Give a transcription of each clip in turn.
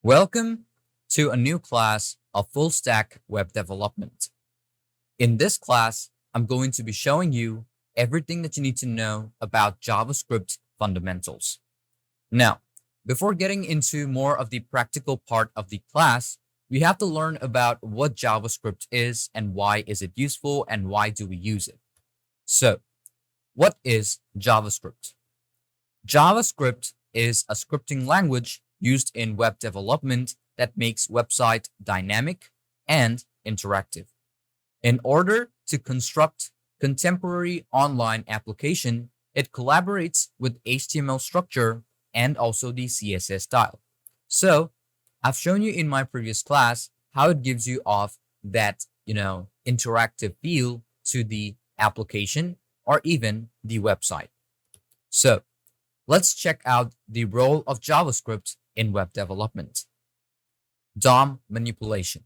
Welcome to a new class of full stack web development. In this class, I'm going to be showing you everything that you need to know about JavaScript fundamentals. Now, before getting into more of the practical part of the class, we have to learn about what JavaScript is and why is it useful and why do we use it. So, what is JavaScript? JavaScript is a scripting language used in web development that makes website dynamic and interactive. In order to construct contemporary online application, it collaborates with HTML structure and also the CSS style. So I've shown you in my previous class how it gives you off that, interactive feel to the application or even the website. So let's check out the role of JavaScript in web development. DOM manipulation.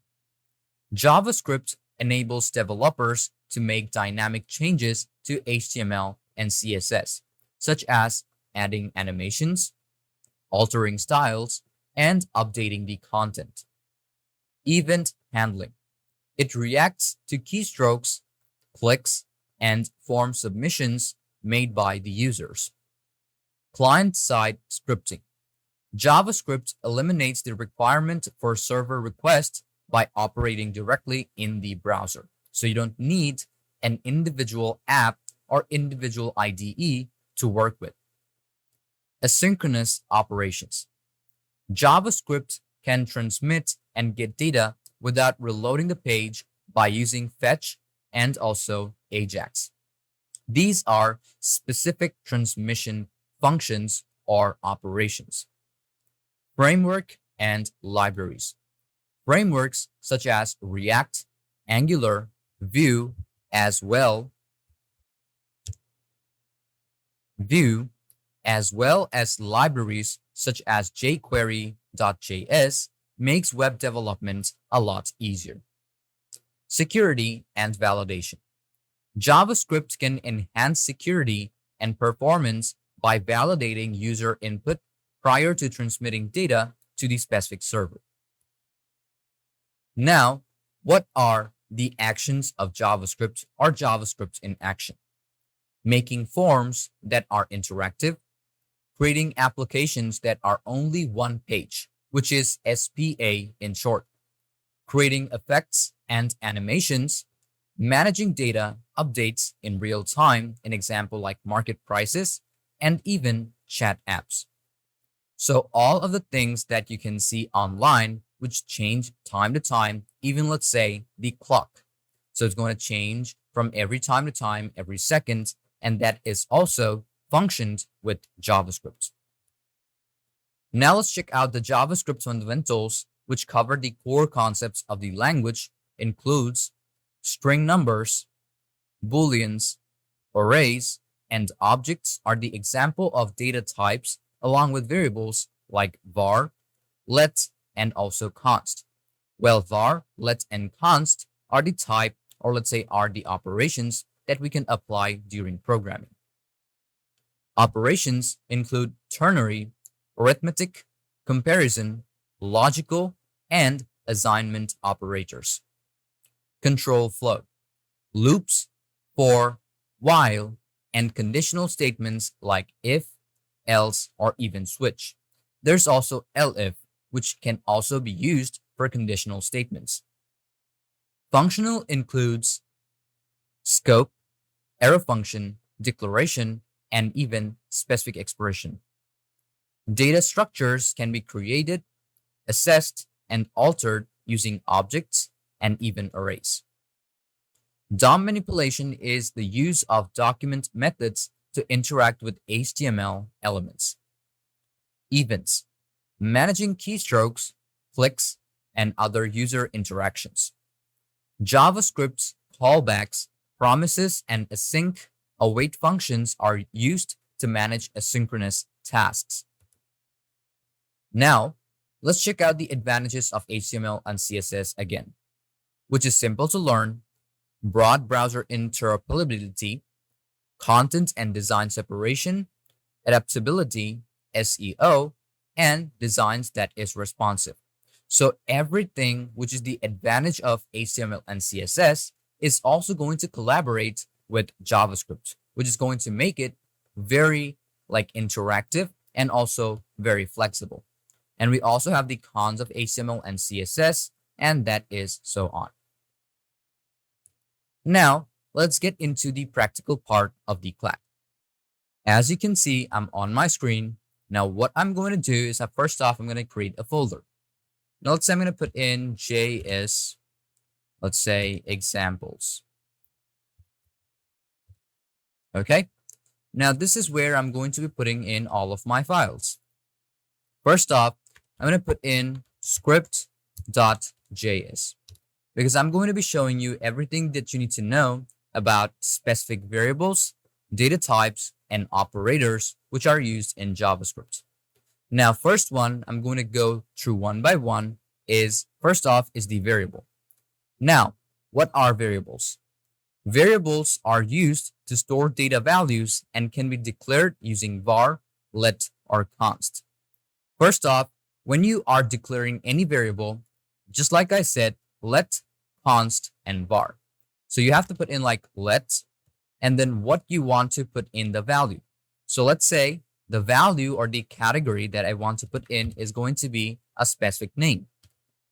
JavaScript enables developers to make dynamic changes to HTML and CSS, such as adding animations, altering styles, and updating the content. Event handling. It reacts to keystrokes, clicks, and form submissions made by the users. Client-side scripting. JavaScript eliminates the requirement for server requests by operating directly in the browser. So you don't need an individual app or individual IDE to work with. Asynchronous operations. JavaScript can transmit and get data without reloading the page by using fetch and also AJAX. These are specific transmission functions or operations. Framework and libraries. Frameworks such as React, Angular, Vue, as well as libraries such as jQuery.js makes web development a lot easier. Security and validation. JavaScript can enhance security and performance by validating user input prior to transmitting data to the specific server. Now, what are the actions of JavaScript or JavaScript in action? Making forms that are interactive, creating applications that are only one page, which is SPA in short, creating effects and animations, managing data updates in real time, an example like market prices, and even chat apps. So all of the things that you can see online, which change time to time, even let's say the clock. So it's going to change from every time to time, every second, and that is also functioned with JavaScript. Now let's check out the JavaScript fundamentals, which cover the core concepts of the language, includes string numbers, booleans, arrays, and objects are the example of data types along with variables like var, let, and also const. Well, var, let, and const are the type, or let's say are the operations that we can apply during programming. Operations include ternary, arithmetic, comparison, logical, and assignment operators. Control flow, loops, for, while, and conditional statements like if, else, or even switch. There's also elif, which can also be used for conditional statements. Functional includes scope, arrow function, declaration, and even specific expression. Data structures can be created, assessed, and altered using objects and even arrays. DOM manipulation is the use of document methods to interact with HTML elements. Events, managing keystrokes, clicks, and other user interactions. JavaScript's callbacks, promises, and async await functions are used to manage asynchronous tasks. Now, let's check out the advantages of HTML and CSS again, which is simple to learn, broad browser interoperability, content and design separation, adaptability, SEO, and designs that is responsive. So everything which is the advantage of HTML and CSS is also going to collaborate with JavaScript, which is going to make it very like interactive and also very flexible. And we also have the cons of HTML and CSS, and that is so on. Now, let's get into the practical part of the class. As you can see, I'm on my screen. Now, what I'm going to do is first off, I'm going to create a folder. Now, let's say I'm going to put in JS, let's say examples. Okay. Now, this is where I'm going to be putting in all of my files. First off, I'm going to put in script.js because I'm going to be showing you everything that you need to know about specific variables, data types, and operators which are used in JavaScript. Now, first one, I'm going to go through one by one first off is the variable. Now, what are variables? Variables are used to store data values and can be declared using var, let, or const. First off, when you are declaring any variable, just like I said, let, const, and var. So you have to put in like let, and then what you want to put in the value. So let's say the value or the category that I want to put in is going to be a specific name.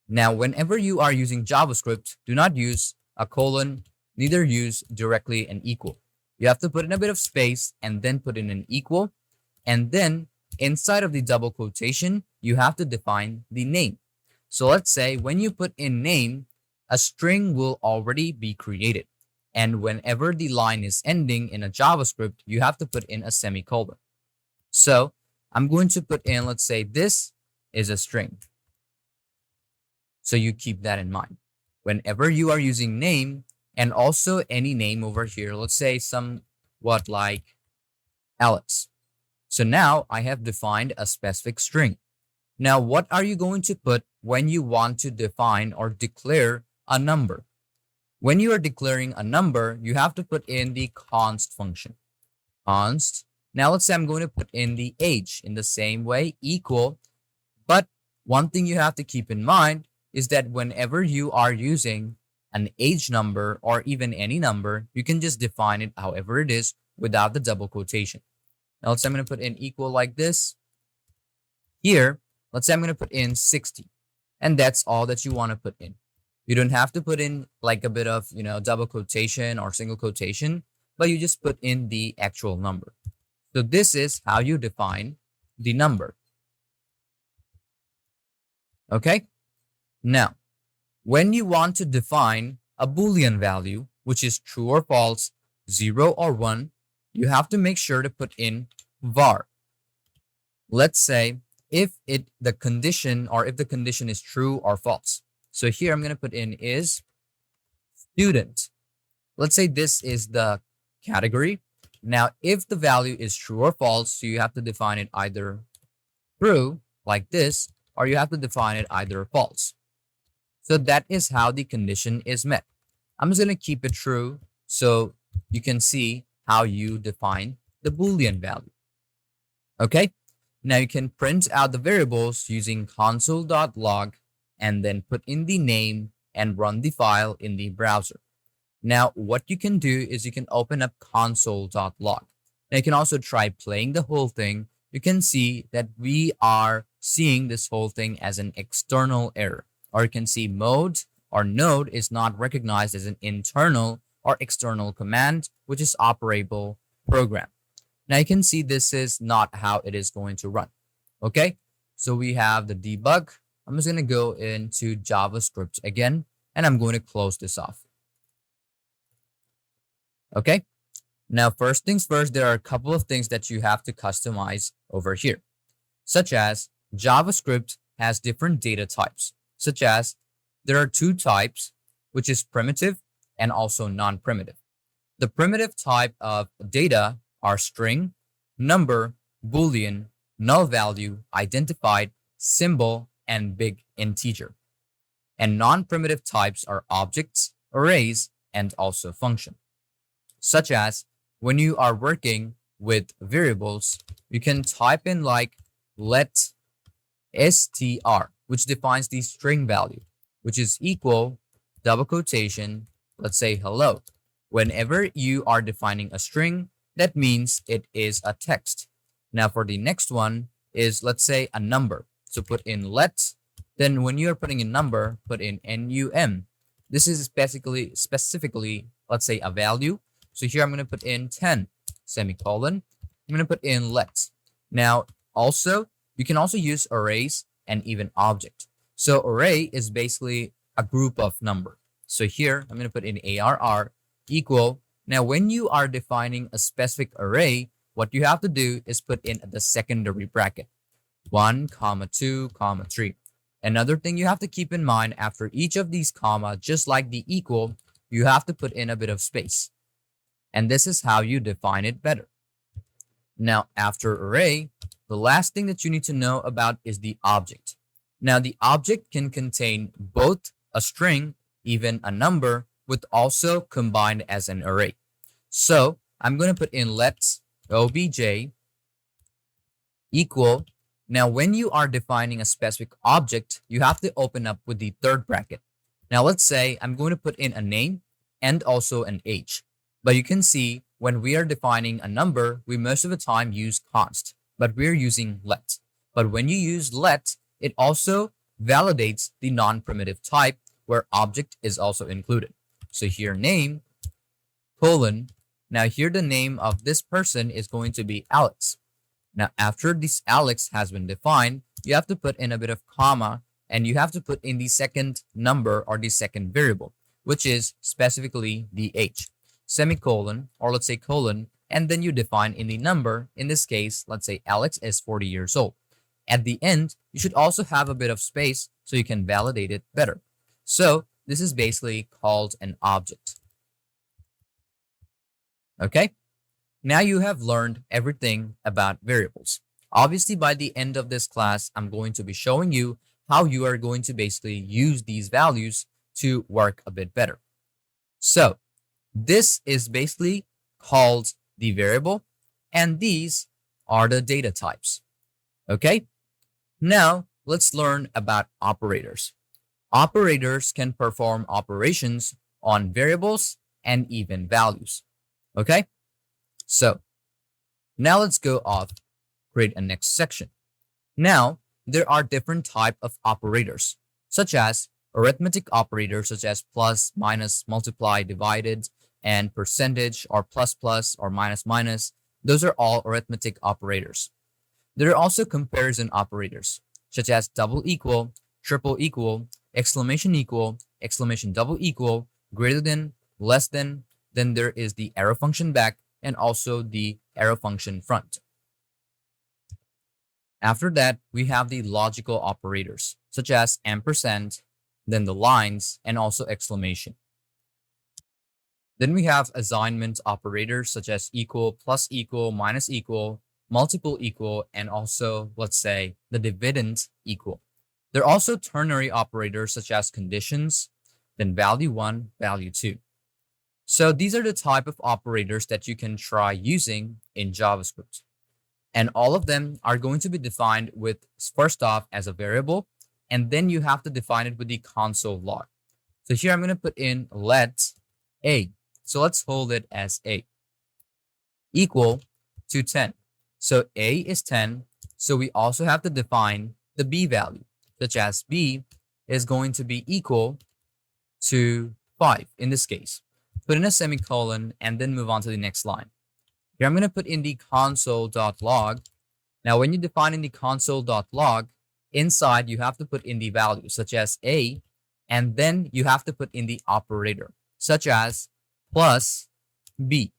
Now, whenever you are using JavaScript, do not use a colon, neither use directly an equal. You have to put in a bit of space and then put in an equal. And then inside of the double quotation, you have to define the name. So let's say when you put in name, a string will already be created. And whenever the line is ending in a JavaScript, you have to put in a semicolon. So I'm going to put in, let's say this is a string. So you keep that in mind. Whenever you are using name and also any name over here, let's say somewhat like Alex. So now I have defined a specific string. Now, what are you going to put when you want to define or declare a number? When you are declaring a number, you have to put in the const function. Const. Now, let's say I'm going to put in the age in the same way, equal. But one thing you have to keep in mind is that whenever you are using an age number or even any number, you can just define it however it is without the double quotation. Now, let's say I'm going to put in equal like this. Here, let's say I'm going to put in 60. And that's all that you want to put in. You don't have to put in like a bit of, double quotation or single quotation, but you just put in the actual number. So this is how you define the number. Okay. Now, when you want to define a Boolean value, which is true or false, 0 or 1, you have to make sure to put in var. Let's say if the condition is true or false. So here I'm going to put in is student. Let's say this is the category. Now, if the value is true or false, so you have to define it either true like this, or you have to define it either false. So that is how the condition is met. I'm just going to keep it true so you can see how you define the Boolean value. Okay. Now you can print out the variables using console.log and then put in the name and run the file in the browser. Now, what you can do is you can open up console.log. Now you can also try playing the whole thing. You can see that we are seeing this whole thing as an external error. Or you can see mode or node is not recognized as an internal or external command, which is operable program. Now you can see this is not how it is going to run. Okay, so we have the debug. I'm just going to go into JavaScript again, and I'm going to close this off. Okay, now first things first, there are a couple of things that you have to customize over here, such as JavaScript has different data types, such as there are two types, which is primitive and also non-primitive. The primitive type of data are string, number, Boolean, null value, identified, symbol, and big integer. And non-primitive types are objects, arrays, and also function. Such as when you are working with variables, you can type in like let str. which defines the string value, which is equal, double quotation, let's say hello. Whenever you are defining a string, that means it is a text. Now for the next one is, let's say, a number. So put in let, then when you're putting a number, put in num. This is specifically, let's say, a value. So here I'm going to put in 10, semicolon. I'm going to put in let. Now, also, you can also use arrays and even object. So array is basically a group of number. So here I'm going to put in arr equal. Now, when you are defining a specific array, what you have to do is put in the secondary bracket, 1, 2, 3. Another thing you have to keep in mind, after each of these comma, just like the equal, you have to put in a bit of space. And this is how you define it better. Now, after array, the last thing that you need to know about is the object. Now, the object can contain both a string, even a number, with also combined as an array. So I'm going to put in let obj equal. Now, when you are defining a specific object, you have to open up with the third bracket. Now, let's say I'm going to put in a name and also an age. But you can see when we are defining a number, we most of the time use const, but we're using let. But when you use let, it also validates the non-primitive type where object is also included. So here name, colon. Now here the name of this person is going to be Alex. Now after this Alex has been defined, you have to put in a bit of comma and you have to put in the second number or the second variable, which is specifically the age. Semicolon, or let's say colon, and then you define in the number. In this case, let's say Alex is 40 years old. At the end, you should also have a bit of space so you can validate it better. So this is basically called an object. Okay, now you have learned everything about variables. Obviously, by the end of this class, I'm going to be showing you how you are going to basically use these values to work a bit better. So this is basically called the variable, and these are the data types. Okay, now let's learn about operators. Operators can perform operations on variables and even values. Okay, so now let's go off, create a next section. Now there are different types of operators, such as arithmetic operators such as plus, minus, multiply, divided, and percentage, or plus plus, or minus minus. Those are all arithmetic operators. There are also comparison operators such as double equal, triple equal, exclamation equal, exclamation double equal, greater than, less than. Then there is the arrow function back and also the arrow function front. After that, we have the logical operators such as ampersand, then the lines, and also exclamation. Then we have assignment operators such as equal, plus equal, minus equal, multiple equal, and also, let's say, the dividend equal. There are also ternary operators such as conditions, then value 1, value 2. So these are the type of operators that you can try using in JavaScript. And all of them are going to be defined with, first off, as a variable, and then you have to define it with the console log. So here I'm going to put in let a. So let's hold it as a equal to 10. So a is 10. So we also have to define the b value, such as b is going to be equal to 5 in this case. Put in a semicolon and then move on to the next line. Here I'm going to put in the console.log. Now when you define in the console.log, inside you have to put in the value such as a, and then you have to put in the operator such as plus b.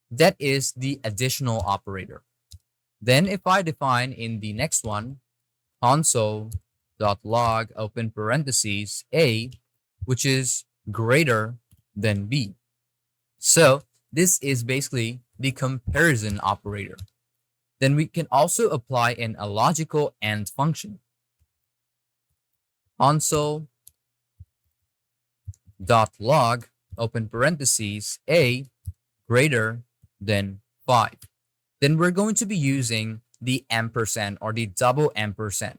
That is the additional operator. Then if I define in the next one, console.log open parentheses a, which is greater than b. So this is basically the comparison operator. Then we can also apply in a logical AND function. Console.log open parentheses a greater than 5. Then we're going to be using the ampersand or the double ampersand,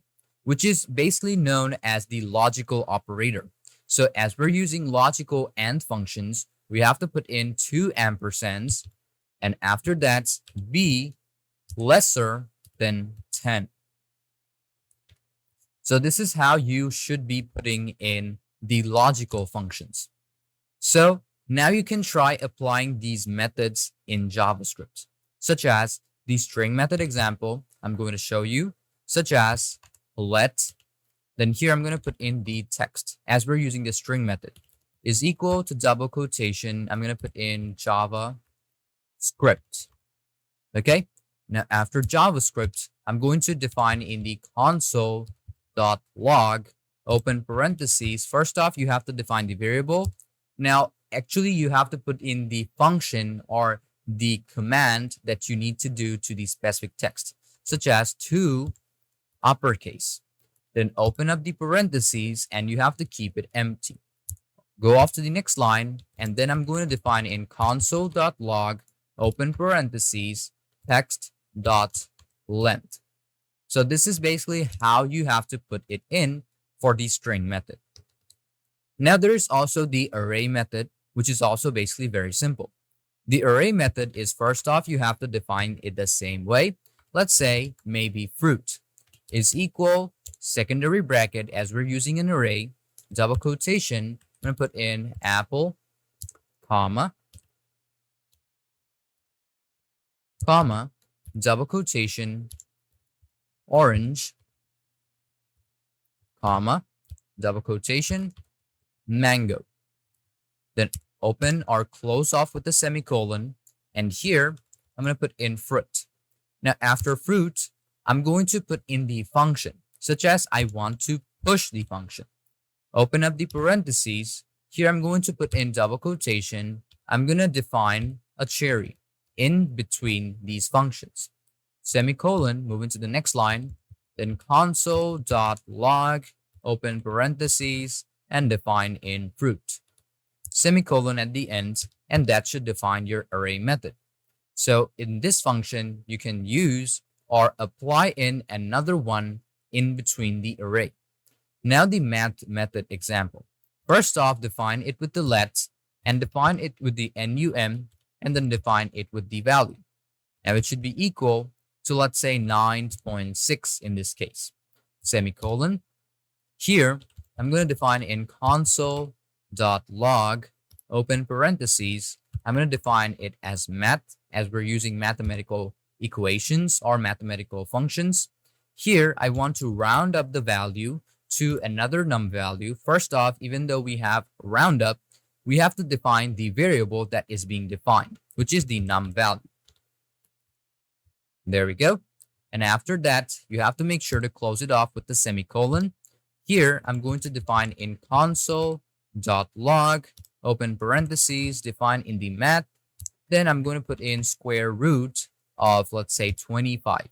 which is basically known as the logical operator. So as we're using logical AND functions, we have to put in 2 ampersands, and after that, b lesser than 10. So this is how you should be putting in the logical functions. So now you can try applying these methods in JavaScript, such as the string method example I'm going to show you, such as let, then here I'm going to put in the text as we're using the string method is equal to double quotation. I'm going to put in JavaScript. Okay. Now after JavaScript, I'm going to define in the console.log open parentheses. First off, you have to define the variable. Now, actually, you have to put in the function or the command that you need to do to the specific text, such as to uppercase. Then open up the parentheses and you have to keep it empty. Go off to the next line, and then I'm going to define in console.log open parentheses text.length. So this is basically how you have to put it in for the string method. Now there is also the array method, which is also basically very simple. The array method is, first off, you have to define it the same way. Let's say maybe fruit is equal secondary bracket, as we're using an array, double quotation. I'm going to put in apple, comma, double quotation, orange, comma, double quotation, mango. Then open or close off with the semicolon. And here I'm going to put in fruit. Now after fruit, I'm going to put in the function, such as I want to push the function. Open up the parentheses. Here I'm going to put in double quotation. I'm going to define a cherry in between these functions. Semicolon, move into the next line. Then console.log open parentheses and define in fruit. Semicolon at the end, and that should define your array method. So in this function, you can use or apply in another one in between the array. Now the math method example. First off, define it with the let and define it with the num, and then define it with the value. Now it should be equal to, let's say, 9.6 in this case. Semicolon. Here, I'm going to define in console.log open parentheses. I'm going to define it as math, as we're using mathematical equations or mathematical functions. Here, I want to round up the value to another num value. First off, even though we have roundup, we have to define the variable that is being defined, which is the num value. There we go. And after that, you have to make sure to close it off with the semicolon. Here, I'm going to define in console.log open parentheses, define in the math. Then I'm going to put in square root of, let's say, 25.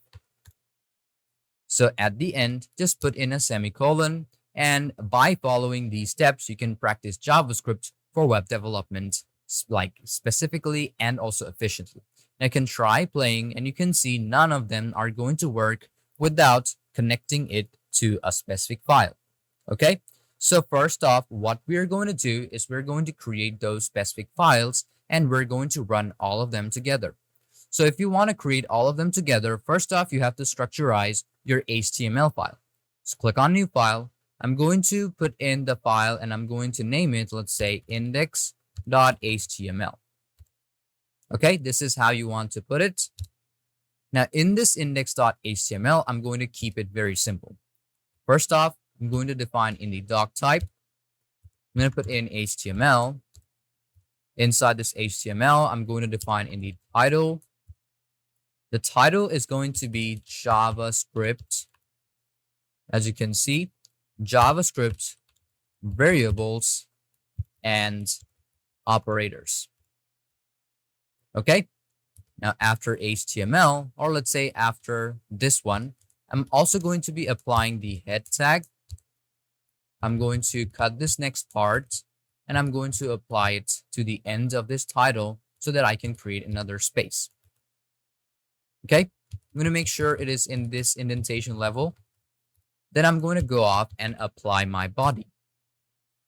So at the end, just put in a semicolon, and by following these steps, you can practice JavaScript for web development, like specifically and also efficiently. Now you can try playing, and you can see none of them are going to work without connecting it to a specific file. Okay, so first off, what we're going to do is we're going to create those specific files, and we're going to run all of them together. So if you want to create all of them together, first off, you have to structurize your HTML file. So click on new file. I'm going to put in the file and I'm going to name it, let's say, index.html. Okay, this is how you want to put it. Now in this index.html, I'm going to keep it very simple. First off, I'm going to define in the doc type. I'm going to put in HTML. Inside this HTML, I'm going to define in the title. The title is going to be JavaScript. As you can see, JavaScript variables and operators. Okay. Now after HTML, or let's say after this one, I'm also going to be applying the head tag. I'm going to cut this next part and I'm going to apply it to the end of this title so that I can create another space. Okay, I'm going to make sure it is in this indentation level. Then I'm going to go off and apply my body.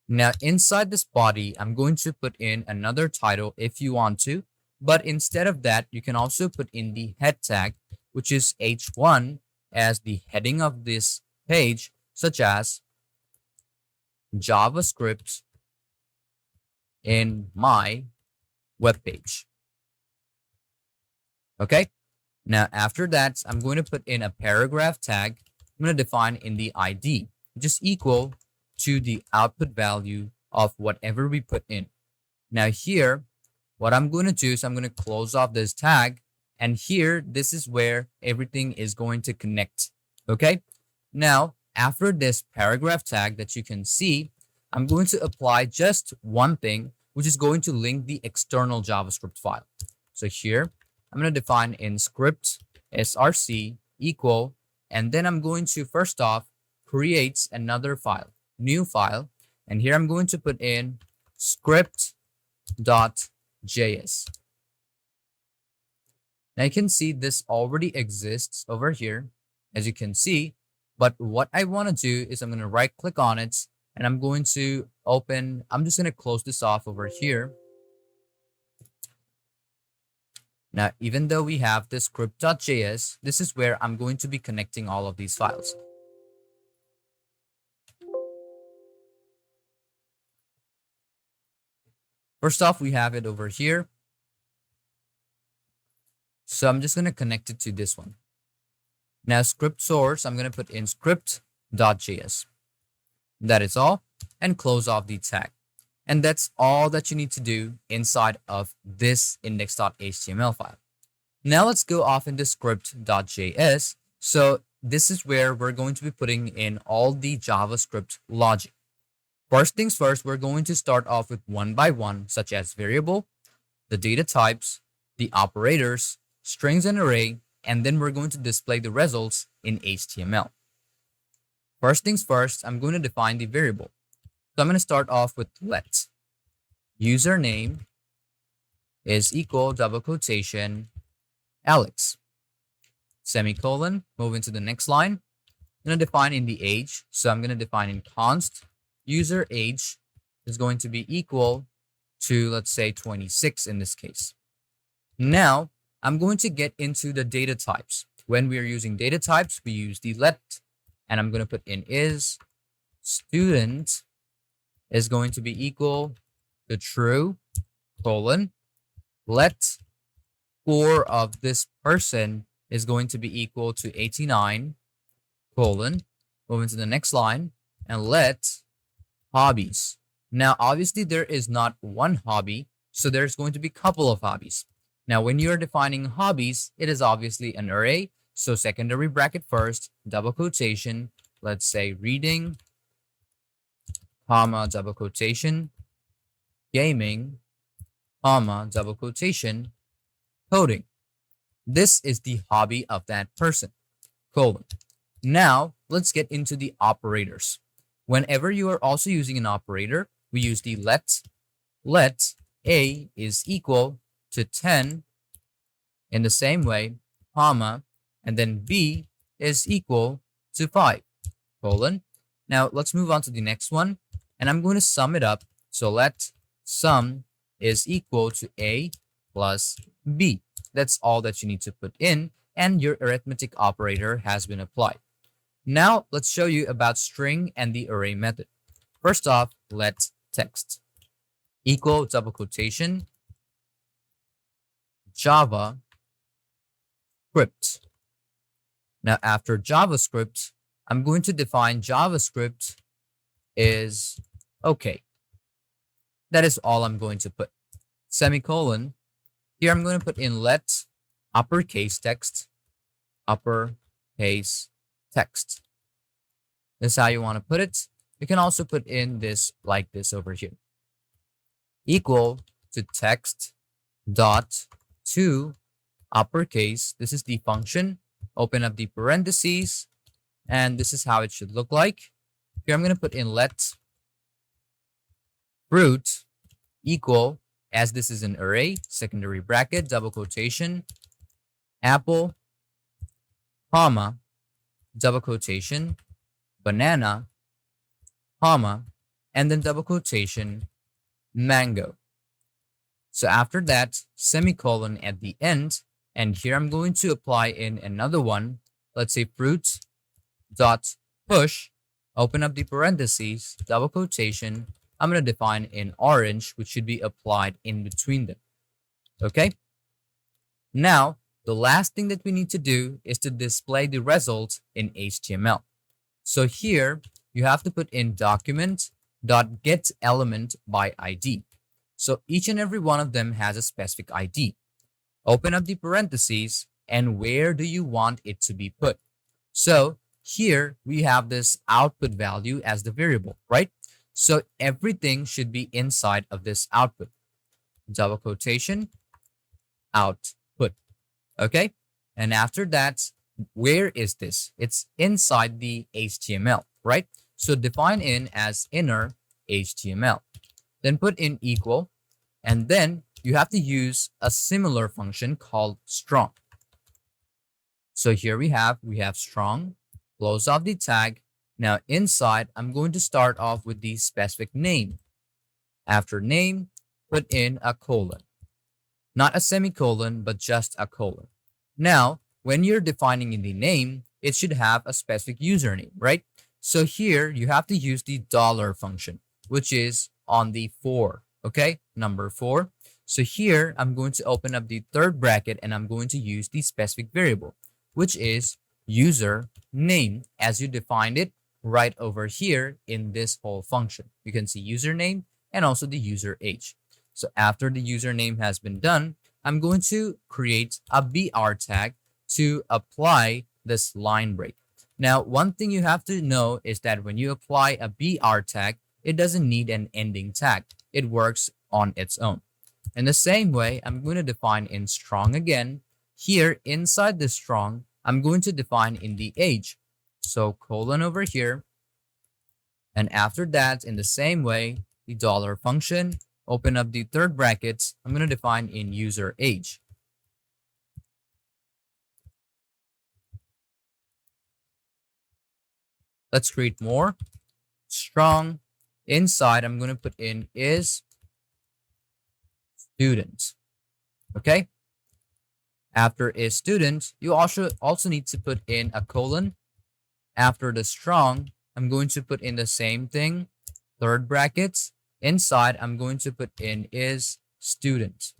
Now inside this body, I'm going to put in another title if you want to, but instead of that, you can also put in the head tag, which is H1 as the heading of this page, such as JavaScript in my web page. Okay. Now after that, I'm going to put in a paragraph tag. I'm going to define in the ID, which is equal to the output value of whatever we put in. Now here, what I'm going to do is I'm going to close off this tag. And here, this is where everything is going to connect. Okay. Now, after this paragraph tag that you can see, I'm going to apply just one thing, which is going to link the external JavaScript file. So here, I'm going to define in script src equal, and then I'm going to first off create another file, new file, and here I'm going to put in script.js. Now you can see this already exists over here, as you can see, but what I want to do is I'm going to right click on it and I'm going to open, I'm just going to close this off over here. Now, even though we have the script.js, this is where I'm going to be connecting all of these files. First off, we have it over here. So I'm just going to connect it to this one. Now, script source, I'm going to put in script.js. That is all, and close off the tag. And that's all that you need to do inside of this index.html file. Now let's go off into script.js. So this is where we're going to be putting in all the JavaScript logic. First things first, we're going to start off with one by one, such as variable, the data types, the operators, strings and array, and then we're going to display the results in HTML. First things first, I'm going to define the variable. So I'm going to start off with let username is equal double quotation Alex semicolon. Move into the next line. I'm going to define in the age. So I'm going to define in const user age is going to be equal to, let's say, 26 in this case. Now I'm going to get into the data types. When we are using data types, we use the let, and I'm going to put in is student is going to be equal to true, colon, let score of this person is going to be equal to 89, colon, move into the next line, and let hobbies. Now, obviously, there is not one hobby, so there's going to be a couple of hobbies. Now, when you're defining hobbies, it is obviously an array, so secondary bracket first, double quotation, let's say reading, comma, double quotation, gaming, comma, double quotation, coding. This is the hobby of that person, colon. Now, let's get into the operators. Whenever you are also using an operator, we use the let a is equal to 10 in the same way, comma, and then b is equal to 5, colon. Now, let's move on to the next one. And I'm going to sum it up. So let sum is equal to a plus b. That's all that you need to put in, and your arithmetic operator has been applied. Now let's show you about string and the array method. First off, let text equal double quotation JavaScript. Now after JavaScript, I'm going to define JavaScript is okay. That is all I'm going to put. Semicolon. Here I'm going to put in let uppercase text, uppercase text. This is how you want to put it. You can also put in this like this over here. Equal to text dot to uppercase. This is the function. Open up the parentheses, and this is how it should look like. Here I'm going to put in let fruit equal, as this is an array, secondary bracket, double quotation, apple, comma, double quotation, banana, comma, and then double quotation, mango. So after that, semicolon at the end, and here I'm going to apply in another one. Let's say fruit dot push, open up the parentheses, double quotation. I'm going to define in orange, which should be applied in between them. Okay. Now, the last thing that we need to do is to display the result in HTML. So here you have to put in document.getElement by ID. So each and every one of them has a specific ID. Open up the parentheses, and where do you want it to be put? So here we have this output value as the variable, right? So everything should be inside of this output. Double quotation, output. Okay. And after that, where is this? It's inside the HTML, right? So define in as inner HTML. Then put in equal, and then you have to use a similar function called strong. So here we have strong, close off the tag. Now inside, I'm going to start off with the specific name. After name, put in a colon. Not a semicolon, but just a colon. Now, when you're defining in the name, it should have a specific username, right? So here you have to use the dollar function, which is on the 4, okay? Number 4. So here I'm going to open up the third bracket and I'm going to use the specific variable, which is user name, as you defined it right over here in this whole function. You can see username and also the user age. So after the username has been done, I'm going to create a BR tag to apply this line break. Now, one thing you have to know is that when you apply a BR tag, it doesn't need an ending tag. It works on its own. In the same way, I'm going to define in strong again. Here, inside the strong, I'm going to define in the age. So colon over here. And after that, in the same way, the dollar function, open up the third brackets. I'm going to define in user age. Let's create more. Strong. Inside, I'm going to put in is student. Okay. After is student, you also need to put in a colon. After the strong, I'm going to put in the same thing. Third brackets. Inside, I'm going to put in is student.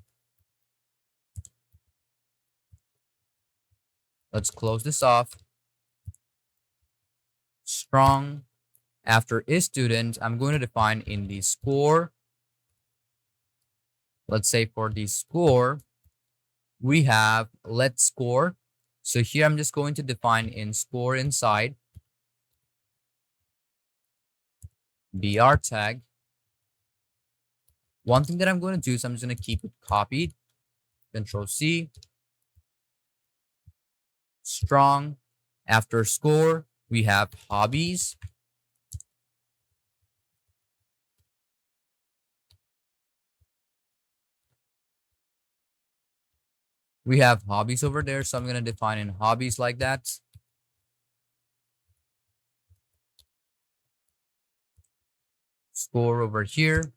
Let's close this off. Strong. After is student, I'm going to define in the score. Let's say for the score, we have let score. So here I'm just going to define in score inside BR tag. One thing that I'm going to do is I'm just going to keep it copied. Control C. Strong. After score, we have hobbies. We have hobbies over there, so I'm going to define in hobbies like that. Score over here.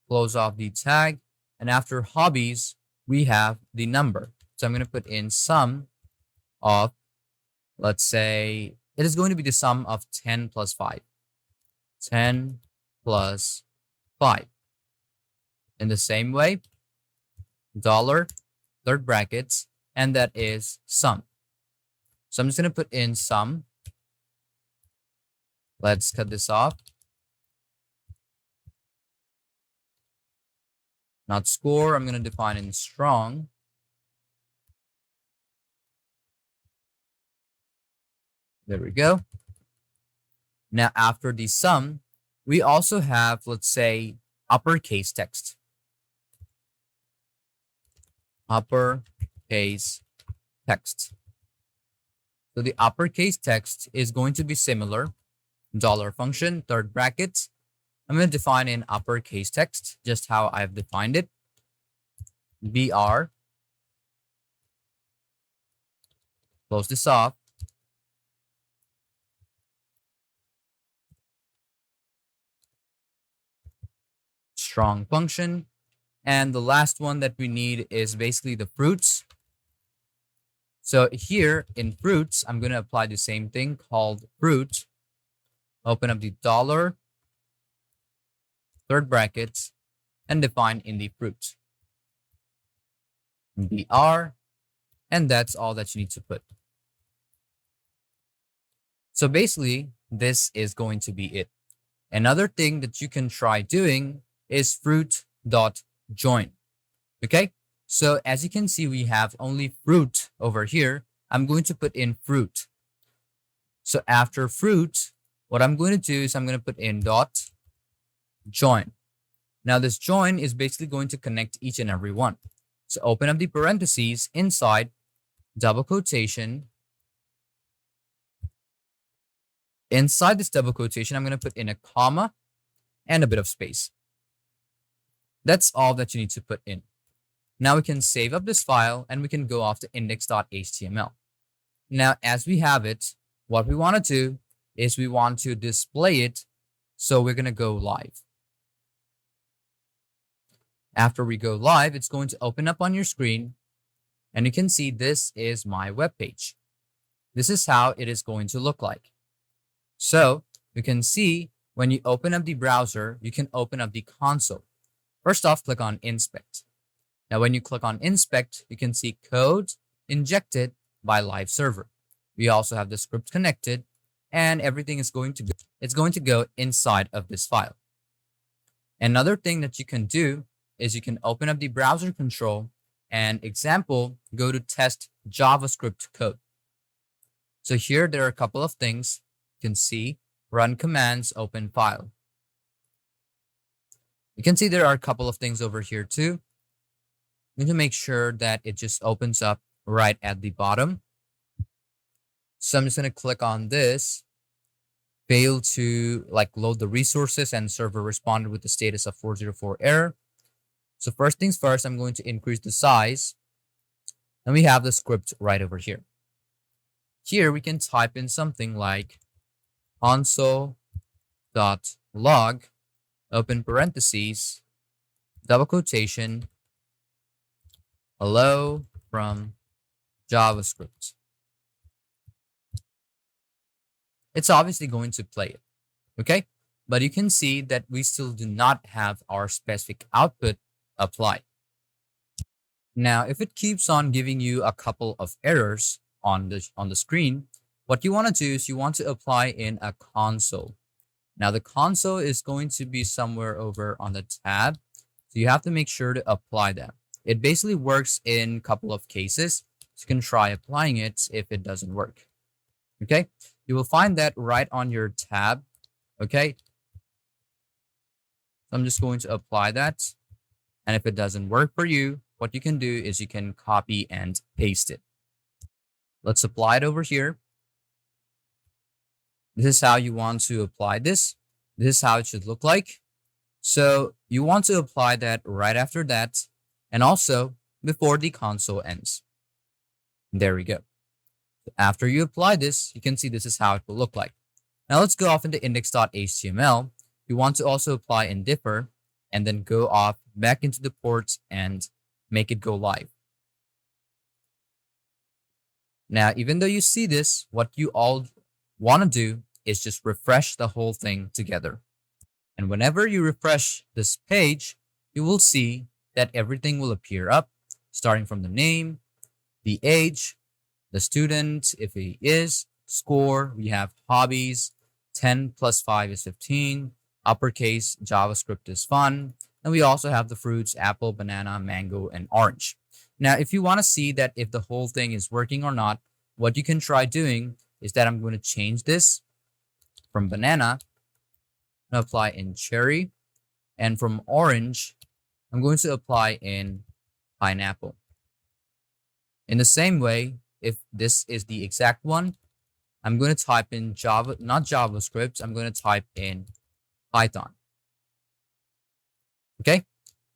Close off the tag. And after hobbies, we have the number. So I'm going to put in sum of, let's say, it is going to be the sum of 10 plus 5. 10 plus 5. In the same way, dollar, third brackets, and that is sum. So I'm just going to put in sum. Let's cut this off. Not score, I'm going to define in strong. There we go. Now, after the sum, we also have, let's say, uppercase text. Uppercase text. So the uppercase text is going to be similar. Dollar function, third brackets. I'm going to define in uppercase text, just how I've defined it. BR. Close this off. strong function. And the last one that we need is basically the fruits. So here in fruits, I'm going to apply the same thing called fruit. Open up the dollar, third brackets, and define in the fruit. BR, and that's all that you need to put. So basically, this is going to be it. Another thing that you can try doing is fruit.join. Okay, so as you can see, we have only fruit over here. I'm going to put in fruit. So after fruit, what I'm going to do is I'm going to put in dot join. Now this join is basically going to connect each and every one. So open up the parentheses inside double quotation. Inside this double quotation, I'm going to put in a comma and a bit of space. That's all that you need to put in. Now we can save up this file and we can go off to index.html. Now, as we have it, what we want to do is we want to display it. So we're going to go live. After we go live, it's going to open up on your screen and you can see this is my web page. This is how it is going to look like. So you can see when you open up the browser, you can open up the console. First off, click on inspect. Now, when you click on inspect, you can see code injected by live server. We also have the script connected and everything is going to go inside of this file. Another thing that you can do is you can open up the browser control and example, go to test JavaScript code. So here there are a couple of things. You can see run commands, open file. You can see there are a couple of things over here too. You need to make sure that it just opens up right at the bottom. So I'm just going to click on this. Failed to load the resources and server responded with the status of 404 error. So first things first, I'm going to increase the size. And we have the script right over here. Here we can type in something like console.log, open parentheses, double quotation, hello from JavaScript. It's obviously going to play it, okay? But you can see that we still do not have our specific output applied. Now, if it keeps on giving you a couple of errors on the screen, what you want to do is you want to apply in a console. Now, the console is going to be somewhere over on the tab, so you have to make sure to apply that. It basically works in a couple of cases. So you can try applying it if it doesn't work. Okay, you will find that right on your tab. Okay, so I'm just going to apply that. And if it doesn't work for you, what you can do is you can copy and paste it. Let's apply it over here. This is how you want to apply this. This is how it should look like. So you want to apply that right after that and also before the console ends. There we go. After you apply this, you can see this is how it will look like. Now let's go off into index.html. You want to also apply in differ and then go off back into the port and make it go live. Now, even though you see this, what you all want to do is just refresh the whole thing together. And whenever you refresh this page, you will see that everything will appear up, starting from the name, the age, the student, if he is, score, we have hobbies, 10 plus 5 is 15, uppercase, JavaScript is fun, and we also have the fruits, apple, banana, mango, and orange. Now, if you want to see that if the whole thing is working or not, what you can try doing is that I'm going to change this from banana and apply in cherry, and from orange, I'm going to apply in pineapple. In the same way, if this is the exact one, I'm going to type in not JavaScript, I'm going to type in Python. Okay,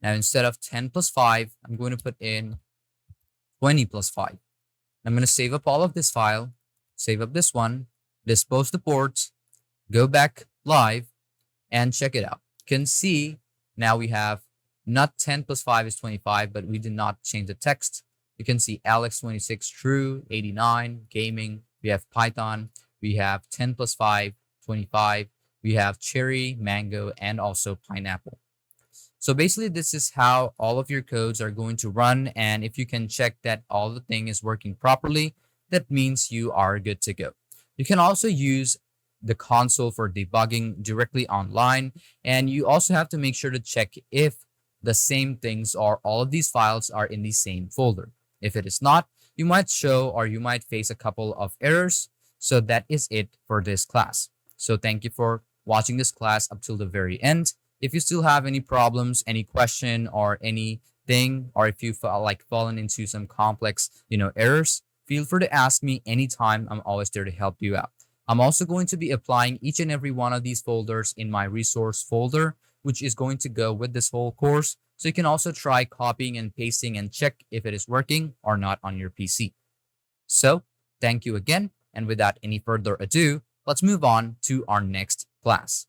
now instead of 10 plus 5, I'm going to put in 20 plus 5. I'm going to save up all of this file, save up this one, dispose the ports, go back live, and check it out. You can see now we have not 10 plus 5 is 25, but we did not change the text. You can see Alex 26 true, 89 gaming. We have Python. We have 10 plus 5, 25. We have cherry, mango, and also pineapple. So basically, this is how all of your codes are going to run. And if you can check that all the thing is working properly, that means you are good to go. You can also use the console for debugging directly online. And you also have to make sure to check if the same things or all of these files are in the same folder. If it is not, you might show or you might face a couple of errors. So that is it for this class. So thank you for watching this class up till the very end. If you still have any problems, any question or anything, or if you fallen into some complex, errors, feel free to ask me anytime. I'm always there to help you out. I'm also going to be applying each and every one of these folders in my resource folder, which is going to go with this whole course. So you can also try copying and pasting and check if it is working or not on your PC. So thank you again. And without any further ado, let's move on to our next class.